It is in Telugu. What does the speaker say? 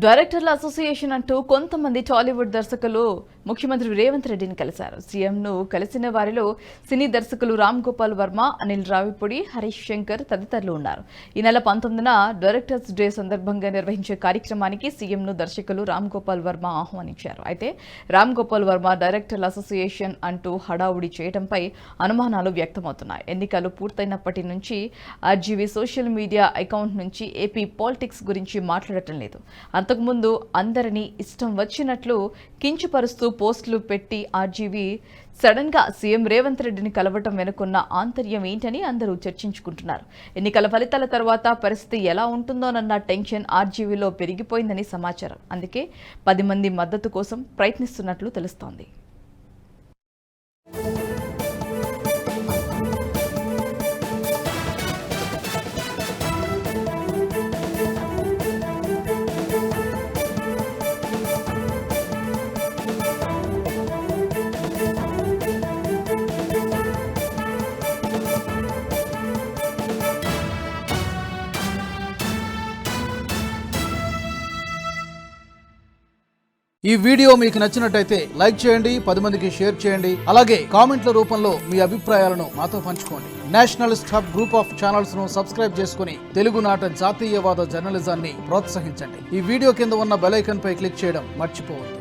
డైరెక్టర్ల అసోసియేషన్ అంటూ కొంతమంది టాలీవుడ్ దర్శకులు ముఖ్యమంత్రి రేవంత్ రెడ్డిని కలిశారు. సీఎంను కలిసిన వారిలో సినీ దర్శకులు రామ్ గోపాల్ వర్మ, అనిల్ రావిపూడి, హరీష్ శంకర్ తదితరులు ఉన్నారు. ఈ నెల 19న డైరెక్టర్స్ డే సందర్భంగా నిర్వహించే కార్యక్రమానికి సీఎంను దర్శకులు రామ్ గోపాల్ వర్మ ఆహ్వానించారు. అయితే రామ్ గోపాల్ వర్మ డైరెక్టర్ల అసోసియేషన్ అంటూ హడావుడి చేయడంపై అనుమానాలు వ్యక్తమవుతున్నాయి. ఎన్నికలు పూర్తయినప్పటి నుంచి ఆర్జీవీ సోషల్ మీడియా అకౌంట్ నుంచి ఏపీ పాలిటిక్స్ గురించి మాట్లాడటం లేదు. అంతకుముందు అందరినీ ఇష్టం వచ్చినట్లు కించపరుస్తూ పోస్టులు పెట్టి ఆర్జీవీ సడన్ గా సీఎం రేవంత్ రెడ్డిని కలవటం వెనుకున్న ఆంతర్యం ఏంటని అందరూ చర్చించుకుంటున్నారు. ఎన్నికల ఫలితాల తర్వాత పరిస్థితి ఎలా ఉంటుందోనన్న టెన్షన్ ఆర్జీవీలో పెరిగిపోయిందని సమాచారం. అందుకే 10 మంది మద్దతు కోసం ప్రయత్నిస్తున్నట్లు తెలుస్తోంది. ఈ వీడియో మీకు నచ్చినట్టయితే లైక్ చేయండి, 10 మందికి షేర్ చేయండి. అలాగే కామెంట్ల రూపంలో మీ అభిప్రాయాలను మాతో పంచుకోండి. Nationalist hub group of channels ను సబ్స్క్రైబ్ చేసుకుని తెలుగునాట జాతీయవాద జర్నలిజాన్ని ప్రోత్సహించండి. ఈ వీడియో కింద ఉన్న బెల్ ఐకాన్ పై క్లిక్ చేయడం మర్చిపోవద్దు.